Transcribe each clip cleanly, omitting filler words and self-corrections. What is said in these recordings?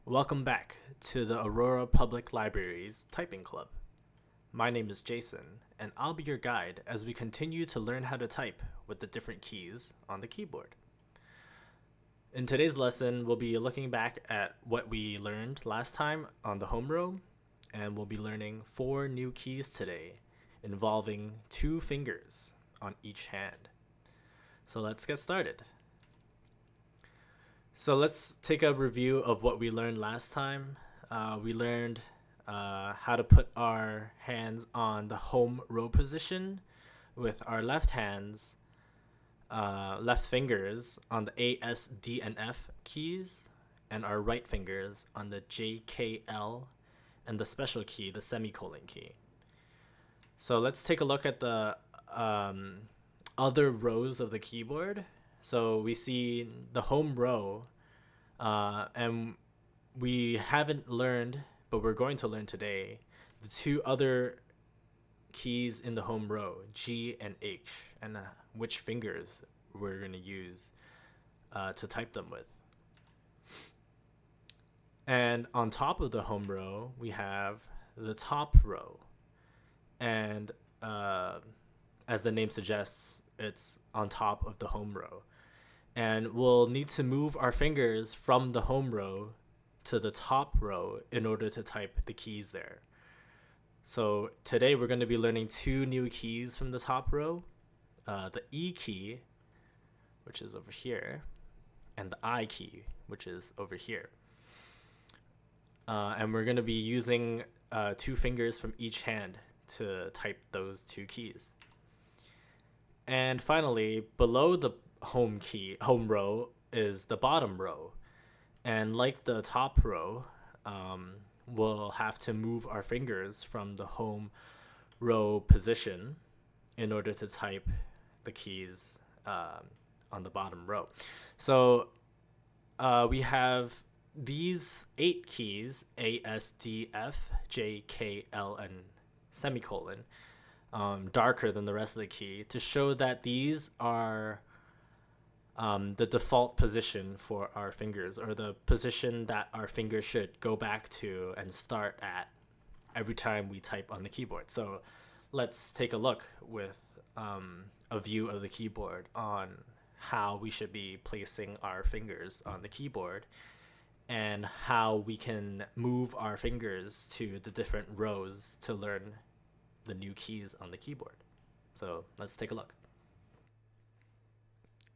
Welcome back to the Aurora Public Library's Typing Club. My name is Jason, and I'll be your guide as we continue to learn how to type with the different keys on the keyboard. In today's lesson, we'll be looking back at what we learned last time on the home row, and we'll be learning 4 new keys today involving 2 fingers on each hand. So let's get started. So let's take a review of what we learned last time. We learned how to put our hands on the home row position with our left fingers on the A, S, D, and F keys, and our right fingers on the J, K, L, and the special key, the semicolon key. So let's take a look at the other rows of the keyboard. So we see the home row, and we haven't learned, but we're going to learn today, the 2 other keys in the home row, G and H, and which fingers we're going to use to type them with. And on top of the home row, we have the top row. And as the name suggests, it's on top of the home row. And we'll need to move our fingers from the home row to the top row in order to type the keys there. So today we're going to be learning 2 new keys from the top row, the E key, which is over here, and the I key, which is over here. And we're going to be using 2 fingers from each hand to type those 2 keys. And finally, below the home row is the bottom row. And like the top row, we'll have to move our fingers from the home row position in order to type the keys on the bottom row. So we have these 8 keys, A, S, D, F, J, K, L, and semicolon, darker than the rest of the key, to show that these are the default position for our fingers, or the position that our fingers should go back to and start at every time we type on the keyboard. So let's take a look with a view of the keyboard on how we should be placing our fingers on the keyboard and how we can move our fingers to the different rows to learn the new keys on the keyboard. So let's take a look.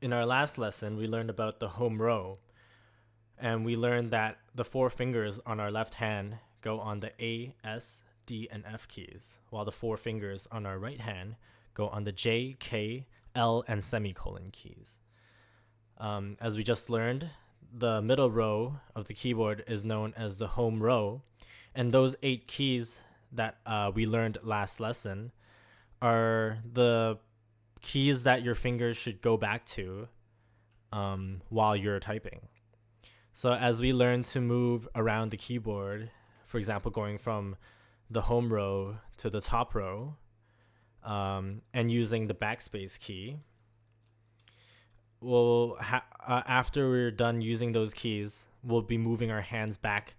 In our last lesson, we learned about the home row, and we learned that the 4 fingers on our left hand go on the A, S, D, and F keys, while the 4 fingers on our right hand go on the J, K, L, and semicolon keys. As we just learned, the middle row of the keyboard is known as the home row, and those 8 keys that we learned last lesson are the keys that your fingers should go back to while you're typing. So as we learn to move around the keyboard, for example, going from the home row to the top row, and using the backspace key, we'll after we're done using those keys, we'll be moving our hands back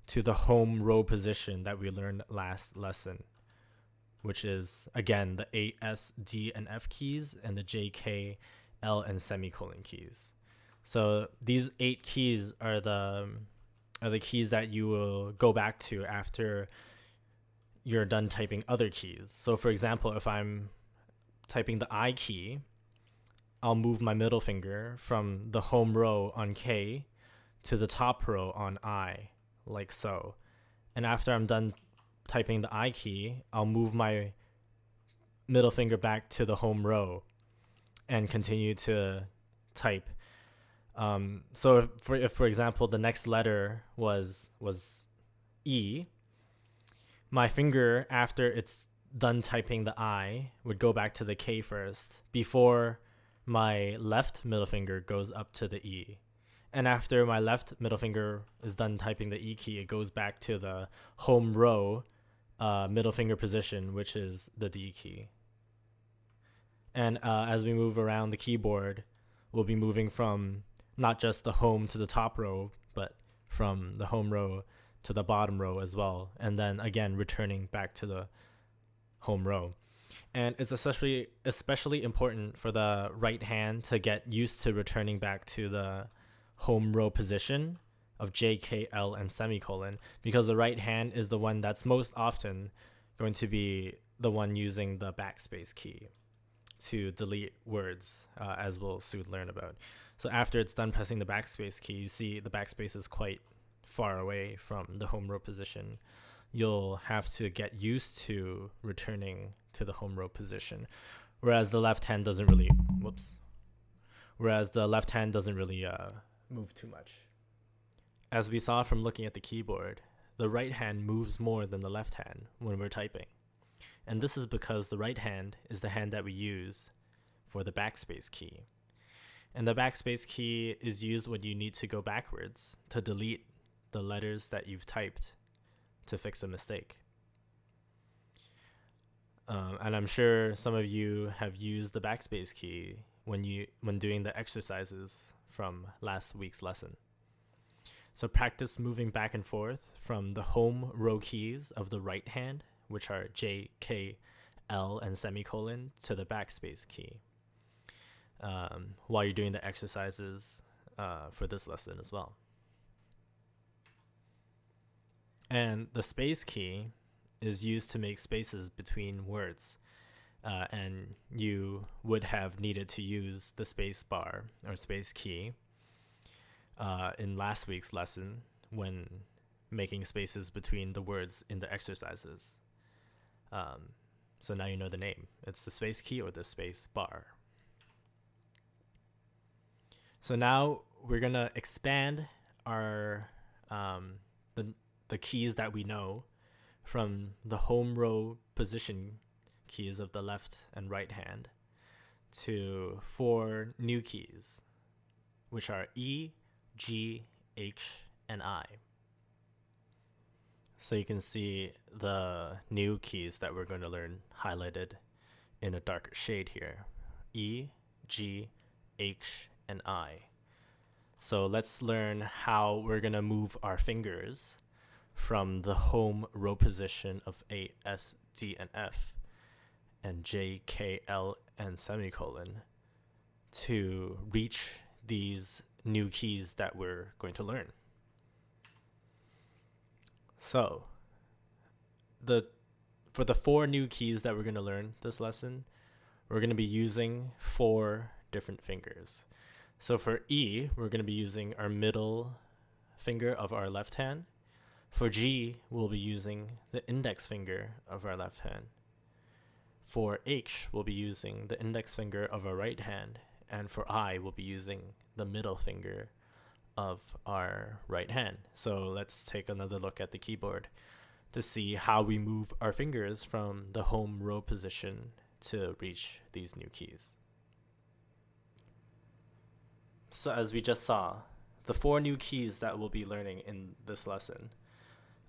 to the home row position that we learned last lesson, which is, again, the A, S, D, and F keys, and the J, K, L, and semicolon keys. So these 8 keys are the keys that you will go back to after you're done typing other keys. So for example, if I'm typing the I key, I'll move my middle finger from the home row on K to the top row on I, like so. And after I'm done typing the I key, I'll move my middle finger back to the home row and continue to type. So if for example the next letter was E, my finger, after it's done typing the I, would go back to the K first before my left middle finger goes up to the E. And after my left middle finger is done typing the E key, it goes back to the home row middle finger position, which is the D key. And as we move around the keyboard, we'll be moving from not just the home to the top row, but from the home row to the bottom row as well, and then again returning back to the home row. And it's especially important for the right hand to get used to returning back to the home row position of J, K, L, and semicolon, because the right hand is the one that's most often going to be the one using the backspace key to delete words, as we'll soon learn about. So after it's done pressing the backspace key, you see the backspace is quite far away from the home row position. You'll have to get used to returning to the home row position, whereas the left hand doesn't really move too much. As we saw from looking at the keyboard, the right hand moves more than the left hand when we're typing. And this is because the right hand is the hand that we use for the backspace key. And the backspace key is used when you need to go backwards to delete the letters that you've typed to fix a mistake. And I'm sure some of you have used the backspace key when doing the exercises from last week's lesson. So practice moving back and forth from the home row keys of the right hand, which are J, K, L, and semicolon, to the backspace key while you're doing the exercises for this lesson as well. And the space key is used to make spaces between words. And you would have needed to use the space bar or space key in last week's lesson when making spaces between the words in the exercises. So now you know the name. It's the space key or the space bar. So now we're going to expand our the keys that we know from the home row position keys of the left and right hand to 4 new keys, which are E, G, H, and I. So you can see the new keys that we're going to learn highlighted in a darker shade here. E, G, H, and I. So let's learn how we're going to move our fingers from the home row position of A, S, D, and F, and J, K, L, and semicolon to reach these new keys that we're going to learn. So for the 4 new keys that we're going to learn this lesson, we're going to be using 4 different fingers. So for E, we're going to be using our middle finger of our left hand. For G, we'll be using the index finger of our left hand. For H, we'll be using the index finger of our right hand. And for I, we'll be using the middle finger of our right hand. So let's take another look at the keyboard to see how we move our fingers from the home row position to reach these new keys. So as we just saw, the 4 new keys that we'll be learning in this lesson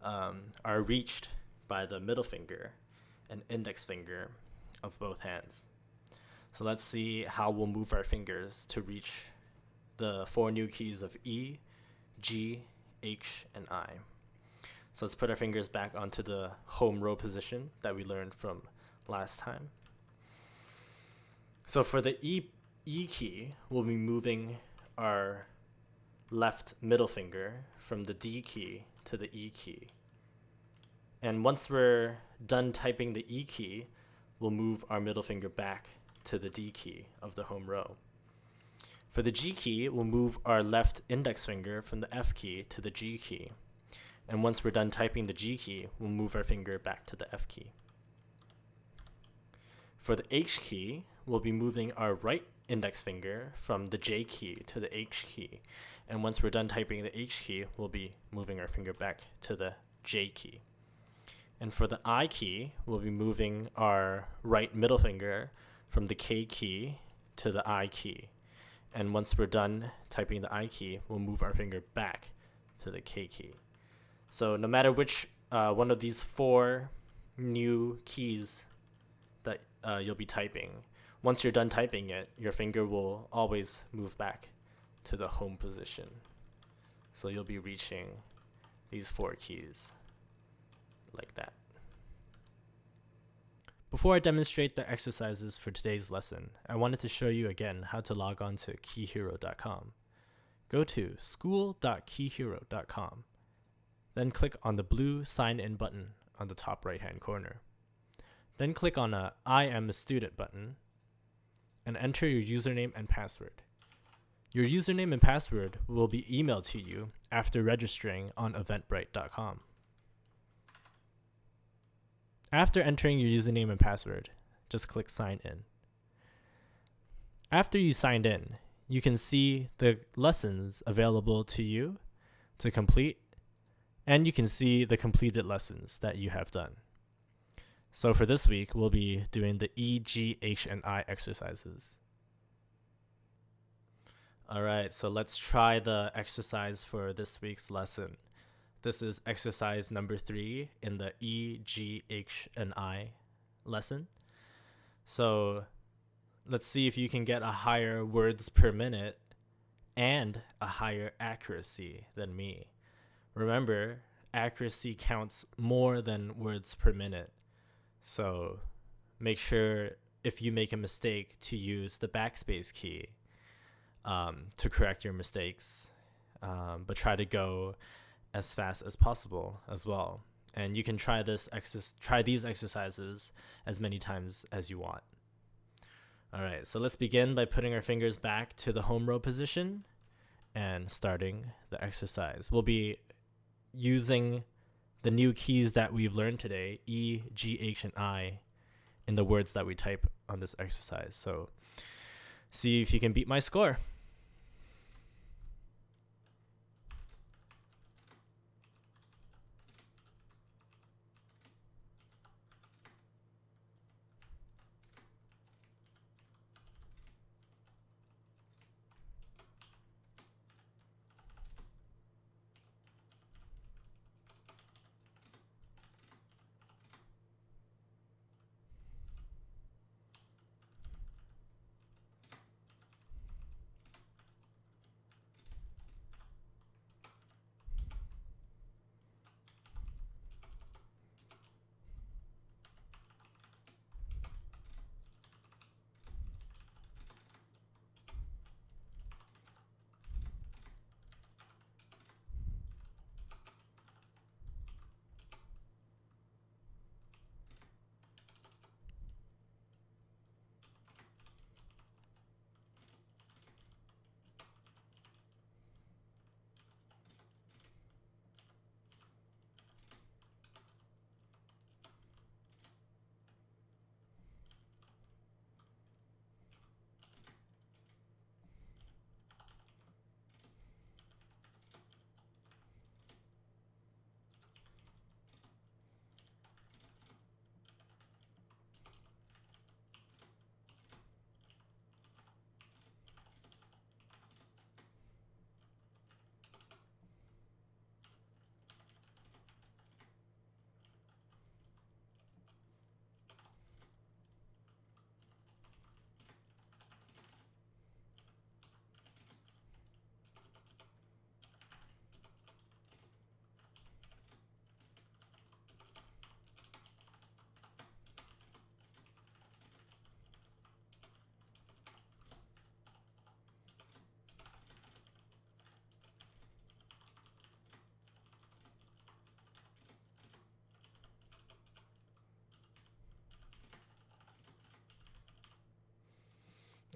are reached by the middle finger and index finger of both hands. So let's see how we'll move our fingers to reach the 4 new keys of E, G, H, and I. So let's put our fingers back onto the home row position that we learned from last time. So for the E key, we'll be moving our left middle finger from the D key to the E key. And once we're done typing the E key, we'll move our middle finger back to the D key of the home row. For the G key, we'll move our left index finger from the F key to the G key. And once we're done typing the G key, we'll move our finger back to the F key. For the H key, we'll be moving our right index finger from the J key to the H key. And once we're done typing the H key, we'll be moving our finger back to the J key. And for the I key, we'll be moving our right middle finger from the K key to the I key. And once we're done typing the I key, we'll move our finger back to the K key. So no matter which one of these 4 new keys that you'll be typing, once you're done typing it, your finger will always move back to the home position. So you'll be reaching these 4 keys like that. Before I demonstrate the exercises for today's lesson, I wanted to show you again how to log on to keyhero.com. Go to school.keyhero.com, then click on the blue Sign In button on the top right-hand corner. Then click on a I am a student button and enter your username and password. Your username and password will be emailed to you after registering on eventbrite.com. After entering your username and password, just click Sign In. After you signed in, you can see the lessons available to you to complete, and you can see the completed lessons that you have done. So for this week, we'll be doing the E, G, H, and I exercises. All right, so let's try the exercise for this week's lesson. This is exercise number 3 in the E, G, H, and I lesson. So let's see if you can get a higher words per minute and a higher accuracy than me. Remember, accuracy counts more than words per minute. So make sure if you make a mistake to use the backspace key to correct your mistakes, but try to go as fast as possible as well. And you can try these exercises as many times as you want. All right, so let's begin by putting our fingers back to the home row position and starting the exercise. We'll be using the new keys that we've learned today, E, G, H, and I, in the words that we type on this exercise. So see if you can beat my score.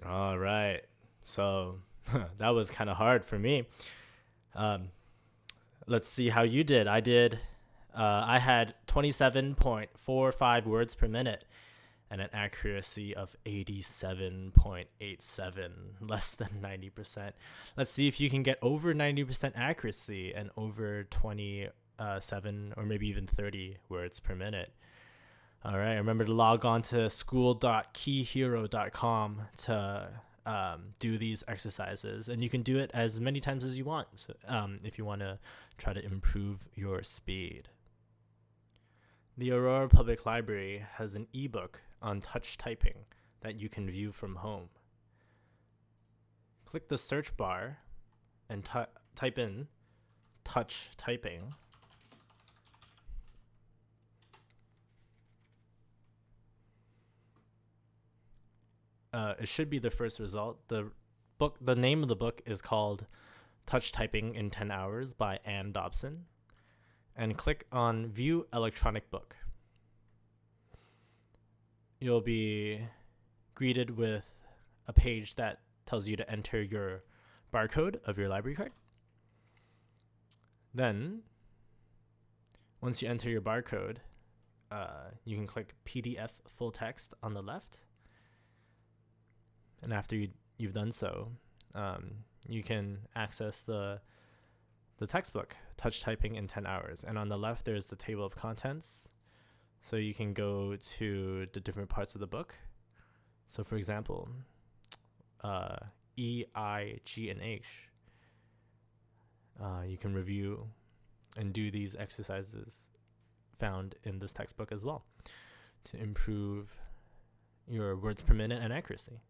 All right. So that was kind of hard for me. Let's see how you did. I had 27.45 words per minute and an accuracy of 87.87, less than 90%. Let's see if you can get over 90% accuracy and over 27 or maybe even 30 words per minute. All right, remember to log on to school.keyhero.com to do these exercises, and you can do it as many times as you want if you want to try to improve your speed. The Aurora Public Library has an ebook on touch typing that you can view from home. Click the search bar and type in touch typing. It should be the first result. The name of the book is called Touch Typing in 10 Hours by Ann Dobson. And click on View Electronic Book. You'll be greeted with a page that tells you to enter your barcode of your library card. Then, once you enter your barcode, you can click PDF full text on the left. And after you've done so, you can access the textbook, Touch Typing in 10 Hours. And on the left, there's the table of contents. So you can go to the different parts of the book. So for example, E, I, G, and H. You can review and do these exercises found in this textbook as well to improve your words per minute and accuracy.